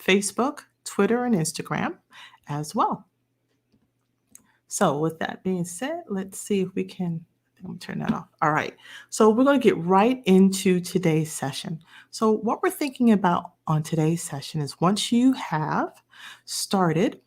Facebook, Twitter, and Instagram as well. So with that being said, let's see if we can, I'm gonna turn that off. All right. So we're going to get right into today's session. So what we're thinking about on today's session is once you have started,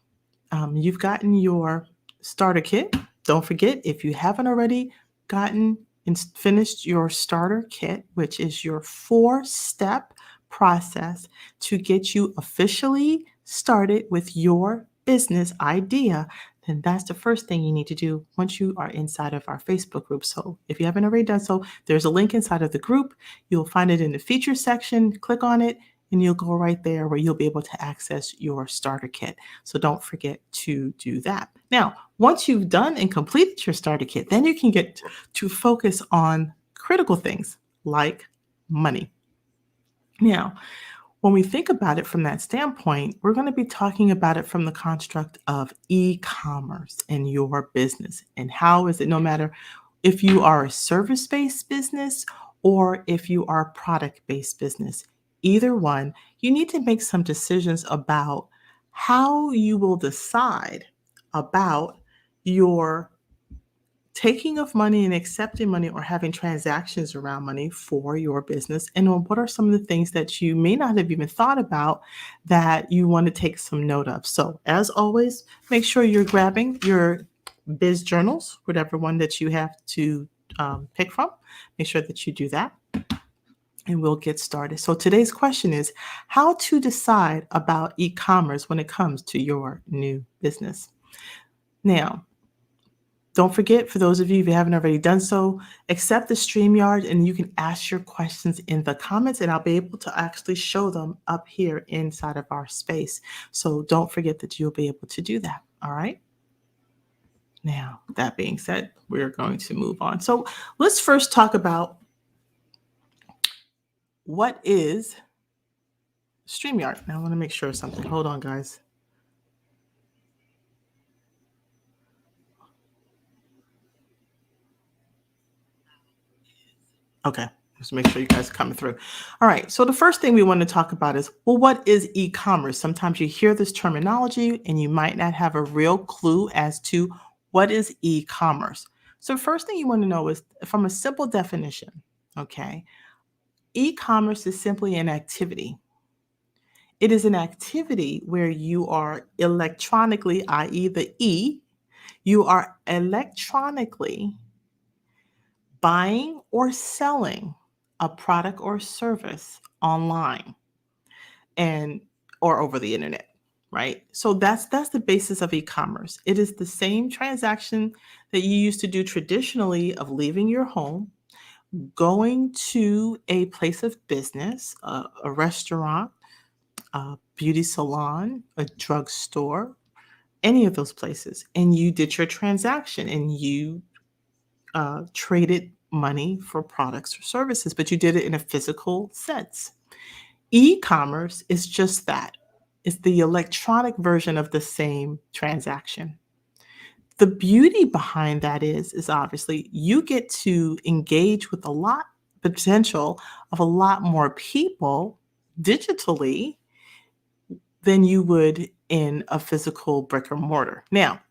you've gotten your starter kit. Don't forget, if you haven't already gotten and finished your starter kit, which is your 4-step process to get you officially started with your business idea, then that's the first thing you need to do once you are inside of our Facebook group. So if you haven't already done so, there's a link inside of the group. You'll find it in the features section. Click on it, and you'll go right there where you'll be able to access your starter kit. So don't forget to do that. Now, once you've done and completed your starter kit, then you can get to focus on critical things like money. Now, when we think about it from that standpoint, we're going to be talking about it from the construct of e-commerce and your business. And how is it, no matter if you are a service-based business or if you are a product-based business, either one, you need to make some decisions about how you will decide about your taking of money and accepting money or having transactions around money for your business. And what are some of the things that you may not have even thought about that you want to take some note of? So as always, make sure you're grabbing your biz journals, whatever one that you have to pick from. Make sure that you do that. And we'll get started. So today's question is how to decide about e-commerce when it comes to your new business. Now, don't forget, for those of you who haven't already done so, accept the StreamYard and you can ask your questions in the comments and I'll be able to actually show them up here inside of our space. So don't forget that you'll be able to do that. All right. Now, that being said, we're going to move on. So let's first talk about what is StreamYard. Now I want to make sure of something. Hold on, guys. Okay, just make sure you guys are coming through. All right, so the first thing we want to talk about is, well, what is e-commerce? Sometimes you hear this terminology and you might not have a real clue as to what is e-commerce. So first thing you want to know is from a simple definition, okay? E-commerce is simply an activity. It is an activity where you are electronically, i.e. the E, you are electronically buying or selling a product or service online and or over the internet, right? So that's the basis of e-commerce. It is the same transaction that you used to do traditionally of leaving your home, going to a place of business, a restaurant, a beauty salon, a drugstore, any of those places, and you did your transaction and you traded money for products or services, but you did it in a physical sense. E-commerce is just that. It's the electronic version of the same transaction. The beauty behind that is obviously you get to engage with a lot potential of a lot more people digitally than you would in a physical brick or mortar. Now,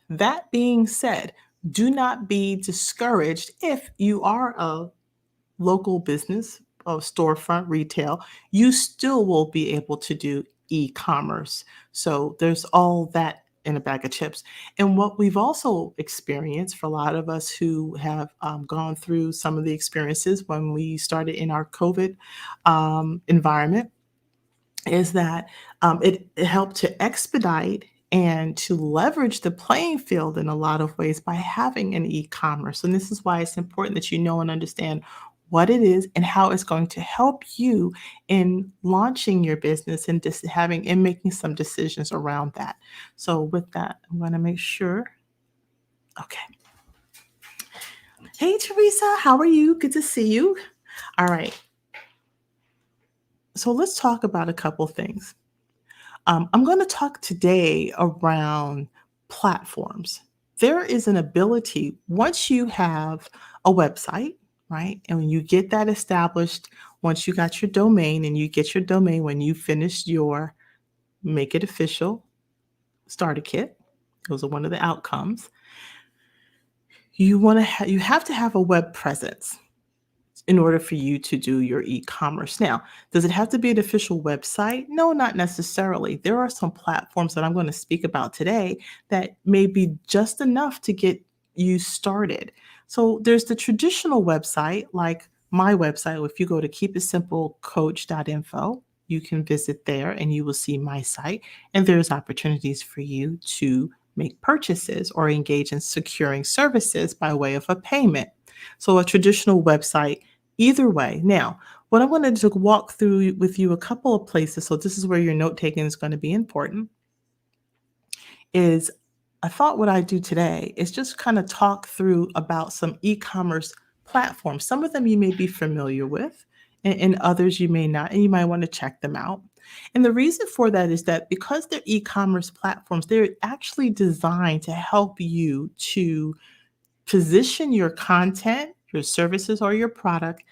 that being said, do not be discouraged if you are a local business, a storefront retail, you still will be able to do e-commerce. So there's all that in a bag of chips. And what we've also experienced for a lot of us who have gone through some of the experiences when we started in our COVID environment is that it helped to expedite and to leverage the playing field in a lot of ways by having an e-commerce. And this is why it's important that you know and understand what it is and how it's going to help you in launching your business and just having and making some decisions around that. So with that, I'm going to make sure. Okay. Hey, Teresa, how are you? Good to see you. All right. So let's talk about a couple things. I'm going to talk today around platforms. There is an ability, once you have a website, right? And when you get that established, once you got your domain and you get your domain when you finish your make it official, start a kit. Those are one of the outcomes. You have to have a web presence in order for you to do your e-commerce. Now, does it have to be an official website? No, not necessarily. There are some platforms that I'm going to speak about today that may be just enough to get you started. So there's the traditional website, like my website. If you go to keepitsimplecoach.info, you can visit there and you will see my site. And there's opportunities for you to make purchases or engage in securing services by way of a payment. So a traditional website, either way. Now, what I wanted to walk through with you a couple of places, so this is where your note taking is going to be important, is I thought what I do today is just kind of talk through about some e-commerce platforms. Some of them you may be familiar with, and others you may not, and you might want to check them out. And the reason for that is that because they're e-commerce platforms, they're actually designed to help you to position your content, your services, or your product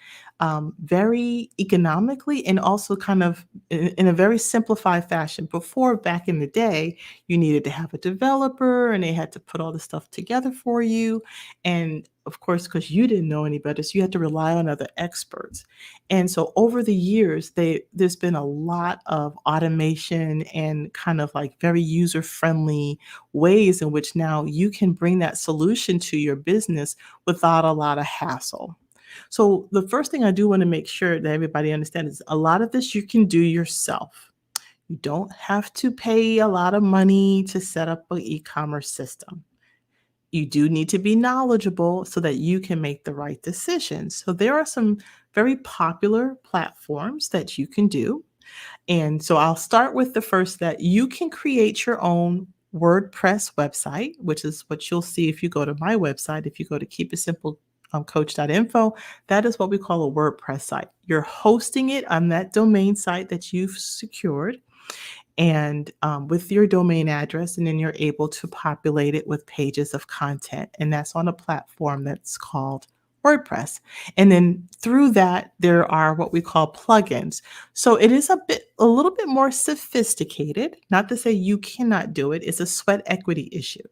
very economically and also kind of in a very simplified fashion. Before, back in the day, you needed to have a developer and they had to put all the stuff together for you. And of course, because you didn't know any better, so you had to rely on other experts. And so over the years, there's been a lot of automation and kind of like very user friendly ways in which now you can bring that solution to your business without a lot of hassle. So the first thing I do want to make sure that everybody understands is a lot of this you can do yourself. You don't have to pay a lot of money to set up an e-commerce system. You do need to be knowledgeable so that you can make the right decisions. So there are some very popular platforms that you can do. And so I'll start with the first, that you can create your own WordPress website, which is what you'll see if you go to my website. If you go to keepitsimple coach.info, that is what we call a WordPress site. You're hosting it on that domain site that you've secured and with your domain address, and then you're able to populate it with pages of content. And that's on a platform that's called WordPress. And then through that, there are what we call plugins. So it is a little bit more sophisticated. Not to say you cannot do it. It's a sweat equity issue.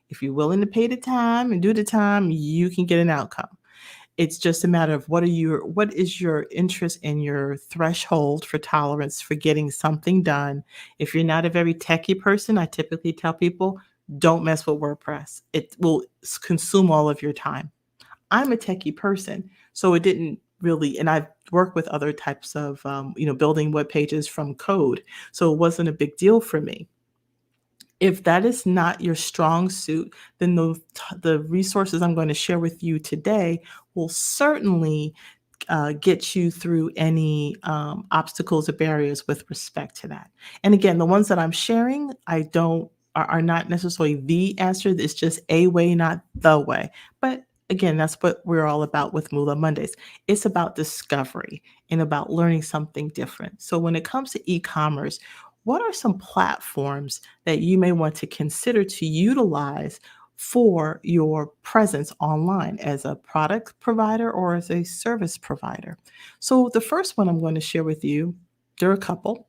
If you're willing to pay the time and do the time, you can get an outcome. It's just a matter of what is your interest and your threshold for tolerance for getting something done. If you're not a very techie person, I typically tell people, don't mess with WordPress. It will consume all of your time. I'm a techie person, so it didn't really, and I've worked with other types of, building web pages from code, so it wasn't a big deal for me. If that is not your strong suit, then the resources I'm going to share with you today will certainly get you through any obstacles or barriers with respect to that. And again, the ones that I'm sharing, are not necessarily the answer. It's just a way, not the way. But again, that's what we're all about with Moolah Mondays. It's about discovery and about learning something different. So when it comes to e-commerce, what are some platforms that you may want to consider to utilize for your presence online as a product provider or as a service provider? So the first one I'm going to share with you, there are a couple.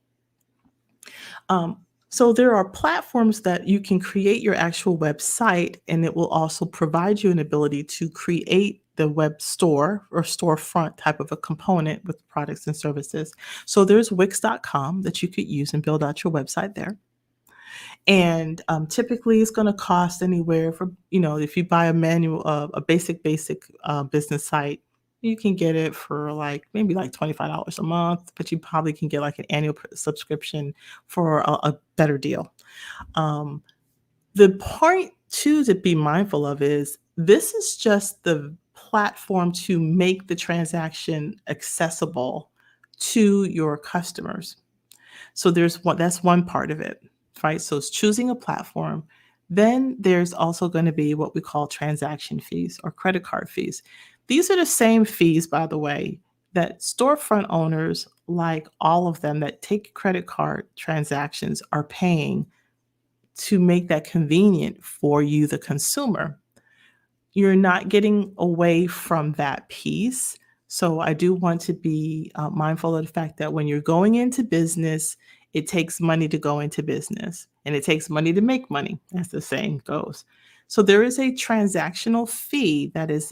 So there are platforms that you can create your actual website, and it will also provide you an ability to create the web store or storefront type of a component with products and services. So there's Wix.com that you could use and build out your website there. And typically it's going to cost anywhere from, if you buy a basic business site, you can get it for maybe like $25 a month, but you probably can get like an annual subscription for a better deal. The point too to be mindful of is this is just the platform to make the transaction accessible to your customers. So that's one part of it, right? So it's choosing a platform. Then there's also going to be what we call transaction fees or credit card fees. These are the same fees, by the way, that storefront owners, like all of them that take credit card transactions, are paying to make that convenient for you, the consumer. You're not getting away from that piece. So I do want to be mindful of the fact that when you're going into business, It takes money to go into business, and it takes money to make money, as the saying goes. So there is a transactional fee that is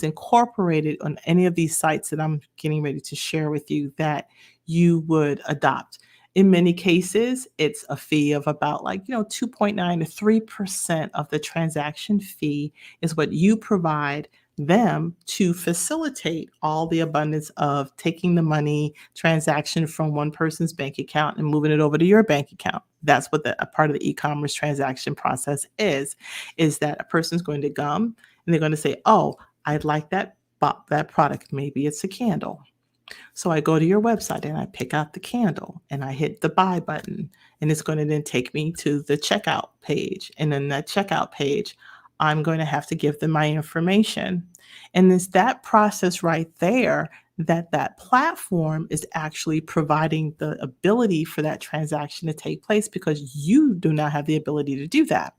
incorporated on any of these sites that I'm getting ready to share with you that you would adopt. In many cases, it's a fee of about 2.9 to 3% of the transaction fee is what you provide them to facilitate all the abundance of taking the money transaction from one person's bank account and moving it over to your bank account. That's what a part of the e-commerce transaction process is that a person's going to come and they're going to say, "Oh, I'd like that product. Maybe it's a candle." So I go to your website and I pick out the candle and I hit the buy button, and it's going to then take me to the checkout page. And then that checkout page, I'm going to have to give them my information. And it's that process right there that platform is actually providing the ability for that transaction to take place because you do not have the ability to do that.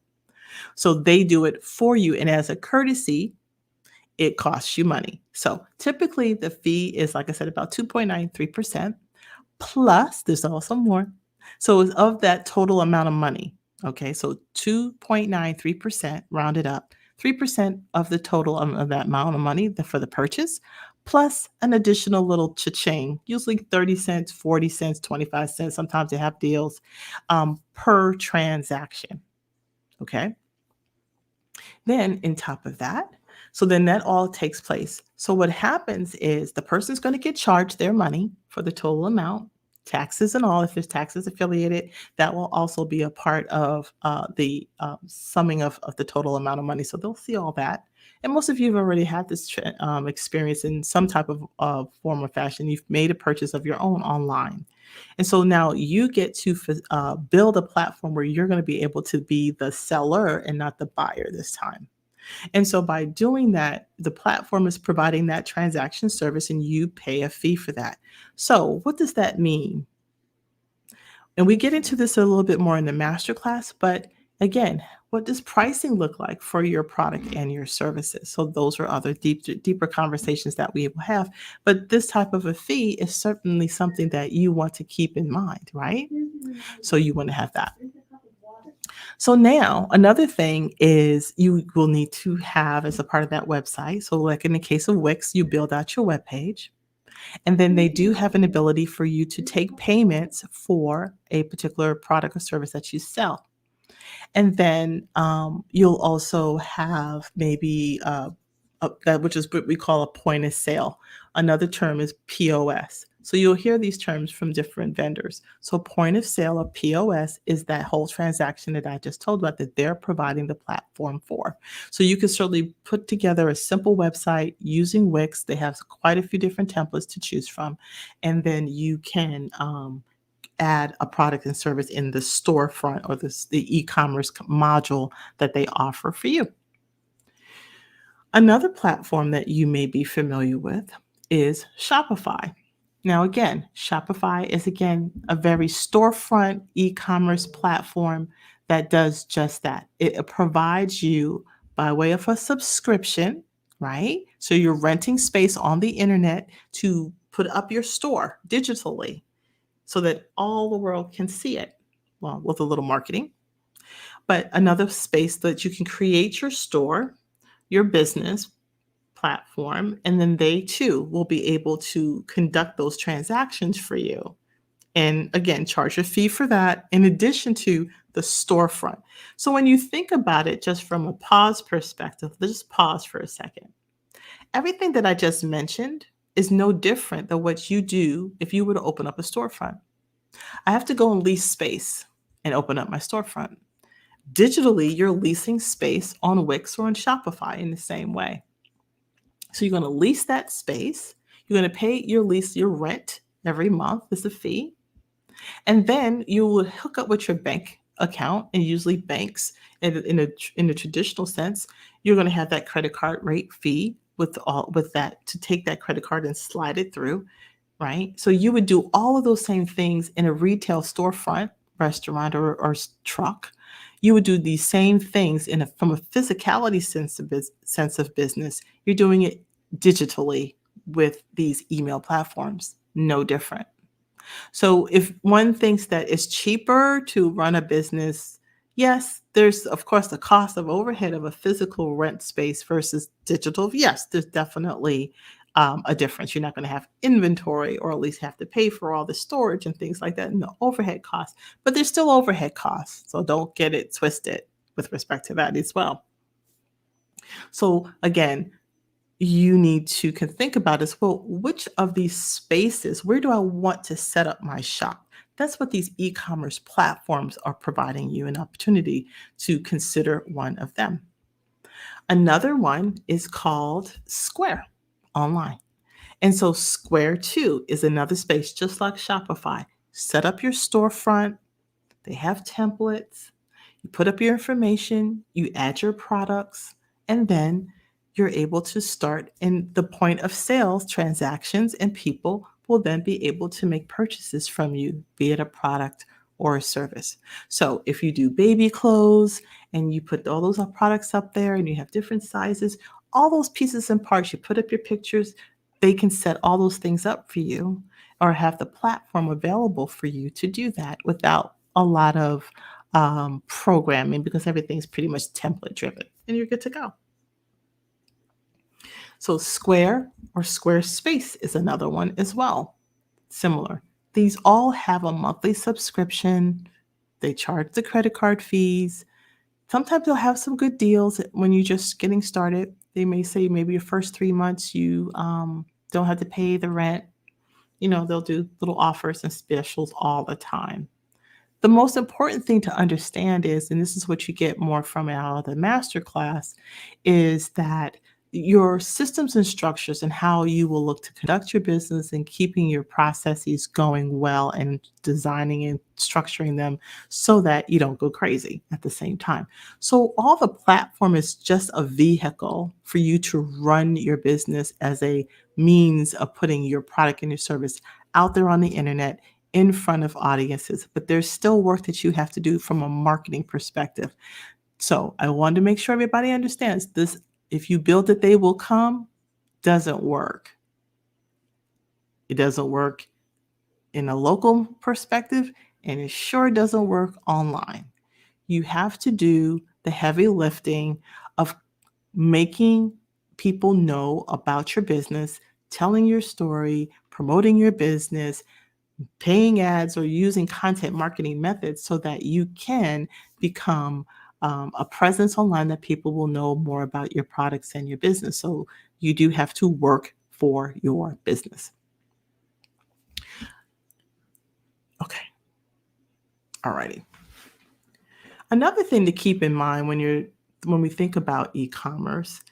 So they do it for you. And as a courtesy, it costs you money. So typically the fee is, like I said, about 2.93%. Plus, there's also more. So it's of that total amount of money. Okay, so 2.93% rounded up, 3% of the total of that amount of money for the purchase, plus an additional little cha-ching, usually 30 cents, 40 cents, 25 cents. Sometimes they have deals per transaction. Okay. Then, in top of that, so then that all takes place. So what happens is the person's going to get charged their money for the total amount, taxes and all. If there's taxes affiliated, that will also be a part of the summing of the total amount of money. So they'll see all that. And most of you have already had this experience in some type of form or fashion. You've made a purchase of your own online. And so now you get to build a platform where you're going to be able to be the seller and not the buyer this time. And so by doing that, the platform is providing that transaction service and you pay a fee for that. So what does that mean? And we get into this a little bit more in the masterclass, but again, what does pricing look like for your product and your services? So those are other deeper conversations that we will have. But this type of a fee is certainly something that you want to keep in mind, right? So you want to have that. So now another thing is you will need to have as a part of that website. So like in the case of Wix, you build out your web page. And then they do have an ability for you to take payments for a particular product or service that you sell. And then you'll also have maybe that which is what we call a point of sale. Another term is POS. So you'll hear these terms from different vendors. So point of sale or POS is that whole transaction that I just told about that they're providing the platform for. So you can certainly put together a simple website using Wix. They have quite a few different templates to choose from. And then you can add a product and service in the storefront or the e-commerce module that they offer for you. Another platform that you may be familiar with is Shopify. Now, again, Shopify is a very storefront e-commerce platform that does just that. It provides you by way of a subscription, right? So you're renting space on the internet to put up your store digitally so that all the world can see it. Well, with a little marketing, but another space that you can create your store, your business platform, and then they too will be able to conduct those transactions for you. And again, charge a fee for that in addition to the storefront. So when you think about it just from a pause perspective, let's just pause for a second. Everything that I just mentioned is no different than what you do if you were to open up a storefront. I have to go and lease space and open up my storefront. Digitally, you're leasing space on Wix or on Shopify in the same way. So you're going to lease that space. You're going to pay your lease, your rent every month is a fee. And then you would hook up with your bank account, and usually banks in a traditional sense, you're going to have that credit card rate fee with that to take that credit card and slide it through, right? So you would do all of those same things in a retail storefront, restaurant, or truck. You would do these same things from a physicality sense of business. You're doing it digitally with these email platforms. No different. So if one thinks that it's cheaper to run a business, yes, there's of course the cost of overhead of a physical rent space versus digital. Yes, there's definitely a difference. You're not going to have inventory or at least have to pay for all the storage and things like that and the overhead costs. But there's still overhead costs. So don't get it twisted with respect to that as well. So again, you need to can think about is, well, which of these spaces, where do I want to set up my shop? That's what these e-commerce platforms are providing you an opportunity to consider one of them. Another one is called Square online. And so Square too is another space just like Shopify. Set up your storefront, they have templates. You put up your information, you add your products, and then you're able to start in the point of sales transactions, and people will then be able to make purchases from you, be it a product or a service. So if you do baby clothes and you put all those products up there and you have different sizes, all those pieces and parts, you put up your pictures, they can set all those things up for you or have the platform available for you to do that without a lot of programming because everything's pretty much template driven and you're good to go. So Square or Squarespace is another one as well. Similar. These all have a monthly subscription. They charge the credit card fees. Sometimes they'll have some good deals when you're just getting started. They may say maybe your first 3 months you don't have to pay the rent. They'll do little offers and specials all the time. The most important thing to understand is, and this is what you get more from out of the masterclass, is that your systems and structures and how you will look to conduct your business and keeping your processes going well and designing and structuring them so that you don't go crazy at the same time. So all the platform is just a vehicle for you to run your business as a means of putting your product and your service out there on the internet in front of audiences, but there's still work that you have to do from a marketing perspective. So I wanted to make sure everybody understands this. If you build it, they will come, doesn't work. It doesn't work in a local perspective, and it sure doesn't work online. You have to do the heavy lifting of making people know about your business, telling your story, promoting your business, paying ads or using content marketing methods so that you can become a presence online that people will know more about your products and your business. So you do have to work for your business. Okay. All righty. Another thing to keep in mind when we think about e-commerce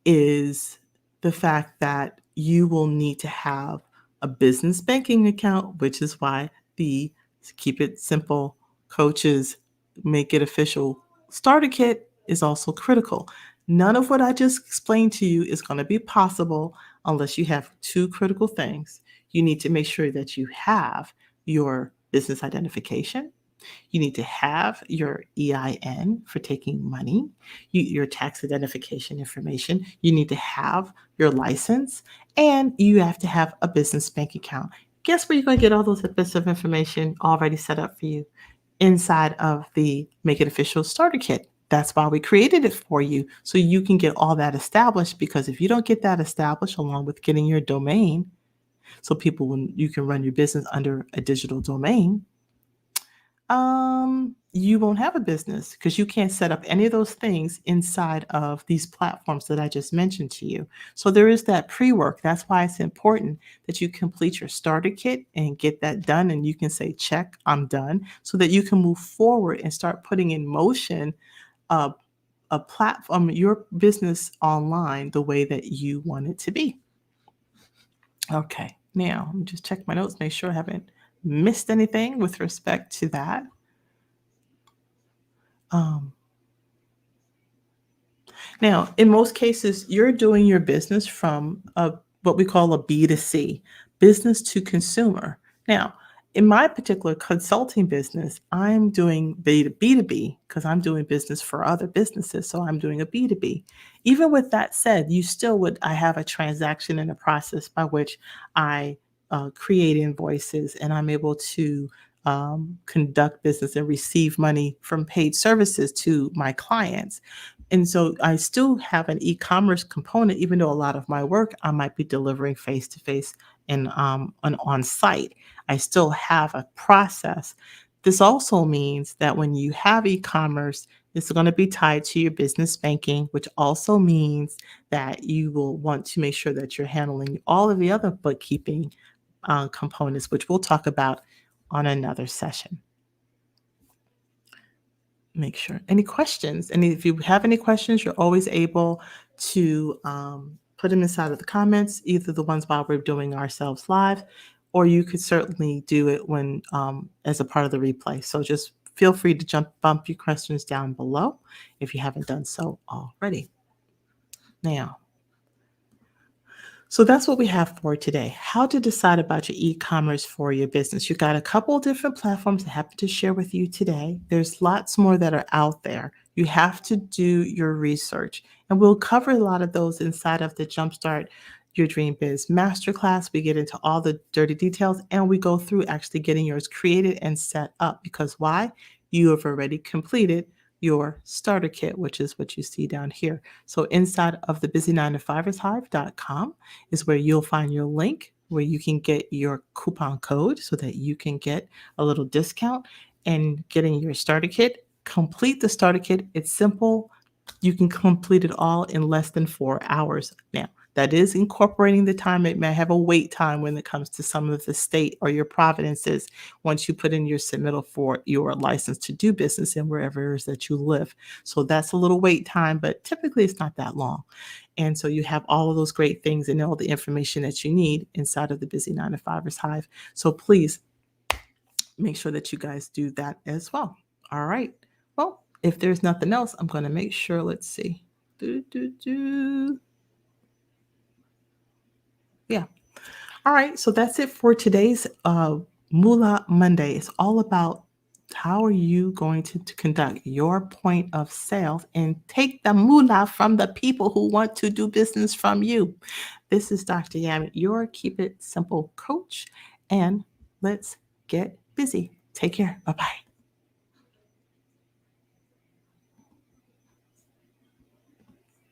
is the fact that you will need to have a business banking account, which is why the Keep It Simple Coaches Make It Official starter kit is also critical. None of what I just explained to you is going to be possible unless you have two critical things. You need to make sure that you have your business identification. You need to have your EIN for taking money, your tax identification information. You need to have your license, and you have to have a business bank account. Guess where you're going to get all those bits of information already set up for you? Inside of the Make It Official Starter Kit. That's why we created it for you, so you can get all that established, because if you don't get that established along with getting your domain, so when you can run your business under a digital domain, you won't have a business because you can't set up any of those things inside of these platforms that I just mentioned to you. So there is that pre-work. That's why it's important that you complete your starter kit and get that done. And you can say, check, I'm done, so that you can move forward and start putting in motion a platform, your business online the way that you want it to be. Okay. Now, let me just check my notes, make sure I haven't missed anything with respect to that. Um, Now, in most cases, you're doing your business from what we call a B2C, business to consumer. Now, in my particular consulting business, I'm doing B2B because I'm doing business for other businesses. So I'm doing a B2B. Even with that said, I have a transaction and a process by which I create invoices, and I'm able to conduct business and receive money from paid services to my clients. And so I still have an e-commerce component, even though a lot of my work I might be delivering face to face and on site. I still have a process. This also means that when you have e-commerce, it's going to be tied to your business banking, which also means that you will want to make sure that you're handling all of the other bookkeeping components, which we'll talk about on another session. Make sure. Any questions? And if you have any questions, you're always able to put them inside of the comments, either the ones while we're doing ourselves live, or you could certainly do it when as a part of the replay. So just feel free to bump your questions down below if you haven't done so already. Now, so that's what we have for today. How to decide about your e-commerce for your business. You got a couple of different platforms I happen to share with you today. There's lots more that are out there. You have to do your research, and we'll cover a lot of those inside of the Jumpstart Your Dream Biz Masterclass. We get into all the dirty details, and we go through actually getting yours created and set up. Because why? You have already completed your starter kit, which is what you see down here. So inside of the busy9to5ershive.com is where you'll find your link where you can get your coupon code so that you can get a little discount and getting your starter kit. Complete the starter kit. It's simple. You can complete it all in less than 4 hours. Now, that is incorporating the time. It may have a wait time when it comes to some of the state or your provinces once you put in your submittal for your license to do business in wherever it is that you live. So that's a little wait time, but typically it's not that long. And so you have all of those great things and all the information that you need inside of the Busy 9 to 5ers Hive. So please make sure that you guys do that as well. All right. Well, if there's nothing else, I'm going to make sure, let's see. Yeah. All right. So that's it for today's Moolah Monday. It's all about how are you going to conduct your point of sales and take the moolah from the people who want to do business from you. This is Dr. Yamit, your Keep It Simple coach, and let's get busy. Take care. Bye-bye.